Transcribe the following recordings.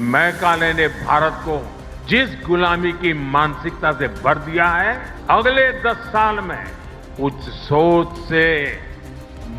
Macaulay ने भारत को जिस गुलामी की मानसिकता से भर दिया है, अगले 10 साल में उस सोच से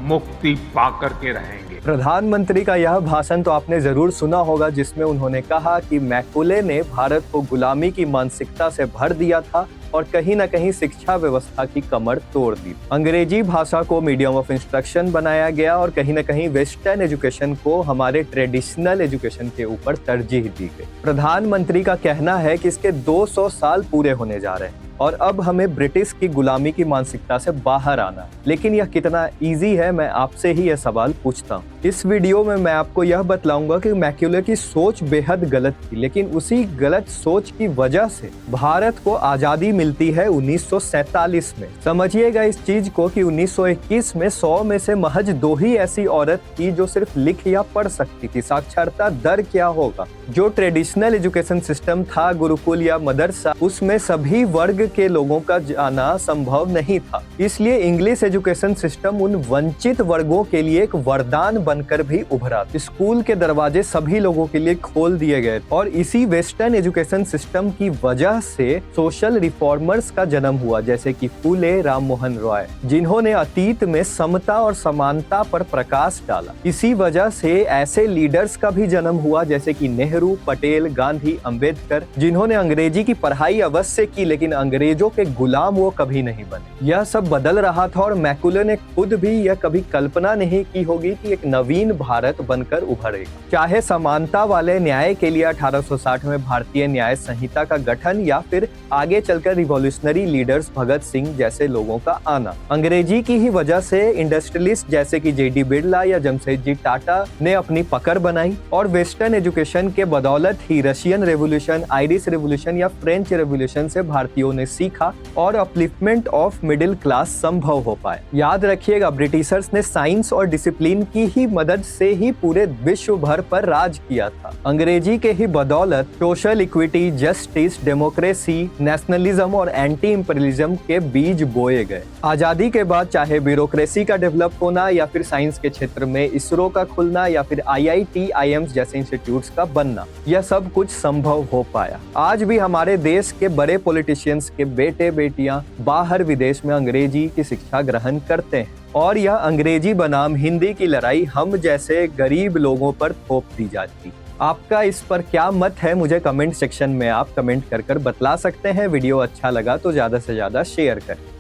मुक्ति पाकर के रहेंगे। प्रधानमंत्री का यह भाषण तो आपने जरूर सुना होगा, जिसमें उन्होंने कहा कि मैकाले ने भारत को गुलामी की मानसिकता से भर दिया था और कहीं न कहीं शिक्षा व्यवस्था की कमर तोड़ दी। अंग्रेजी भाषा को मीडियम ऑफ इंस्ट्रक्शन बनाया गया और कहीं न कहीं वेस्टर्न एजुकेशन को हमारे ट्रेडिशनल एजुकेशन के ऊपर तरजीह दी गई। प्रधानमंत्री का कहना है कि इसके 200 साल पूरे होने जा रहे हैं और अब हमें ब्रिटिश की गुलामी की मानसिकता से बाहर आना है। लेकिन यह कितना इजी है, मैं आपसे ही यह सवाल पूछता हूँ। इस वीडियो में मैं आपको यह बतलाऊंगा कि मैकाले की सोच बेहद गलत थी, लेकिन उसी गलत सोच की वजह से भारत को आजादी मिलती है 1947 में। समझिएगा इस चीज को कि 1921 में 100 में से महज 2 ही ऐसी औरत थी जो सिर्फ लिख या पढ़ सकती थी। साक्षरता दर क्या होगा? जो ट्रेडिशनल एजुकेशन सिस्टम था, गुरुकुल या मदरसा, उसमें सभी वर्ग के लोगों का जाना संभव नहीं था। इसलिए इंग्लिश एजुकेशन सिस्टम उन वंचित वर्गों के लिए एक वरदान बनकर भी उभरा। स्कूल के दरवाजे सभी लोगों के लिए खोल दिए गए और इसी वेस्टर्न एजुकेशन सिस्टम की वजह से सोशल रिफॉर्मर्स का जन्म हुआ, जैसे कि फूले, राम मोहन रॉय, जिन्होंने अतीत में समता और समानता पर प्रकाश डाला। इसी वजह से ऐसे लीडर्स का भी जन्म हुआ जैसे कि नेहरू, पटेल, गांधी, अंबेडकर, जिन्होंने अंग्रेजी की पढ़ाई अवश्य की लेकिन अंग्रेजों के गुलाम वो कभी नहीं बने। यह सब बदल रहा था और मैकाले ने खुद भी यह कभी कल्पना नहीं की होगी कि एक नवीन भारत बनकर उभरेगा। चाहे समानता वाले न्याय के लिए 1860 में भारतीय न्याय संहिता का गठन या फिर आगे चलकर रिवॉल्यूशनरी लीडर्स भगत सिंह जैसे लोगों का आना। अंग्रेजी की ही वजह से इंडस्ट्रियलिस्ट जैसे कि जेडी बिरला या जमशेदजी टाटा ने अपनी पकड़ बनाई और वेस्टर्न एजुकेशन के बदौलत ही रशियन रेवोल्यूशन, आयरिश रेवोल्यूशन या फ्रेंच रेवोल्यूशन से भारतीयों ने सीखा और अपलिफ्टमेंट ऑफ मिडिल क्लास संभव हो पाए। याद रखिएगा, ब्रिटिशर्स ने साइंस और डिसिप्लिन की ही मदद से ही पूरे विश्व भर पर राज किया था। अंग्रेजी के ही बदौलत social equity, justice, democracy, nationalism और एंटी इंपीरियलिज्म के बीज बोए गए। आजादी के बाद चाहे ब्यूरोक्रेसी का डेवलप होना या फिर साइंस के क्षेत्र में इसरो का खुलना या फिर IIT, IIMs जैसे इंस्टीट्यूट्स का बनना, यह सब कुछ संभव हो पाया। आज भी हमारे देश के बड़े पॉलिटिशियंस के बेटे बेटियां बाहर विदेश में अंग्रेजी की शिक्षा ग्रहण करते हैं और यह अंग्रेजी बनाम हिंदी की लड़ाई हम जैसे गरीब लोगों पर थोप दी जाती। आपका इस पर क्या मत है, मुझे कमेंट सेक्शन में आप कमेंट कर बतला सकते हैं। वीडियो अच्छा लगा तो ज्यादा से ज्यादा शेयर करें।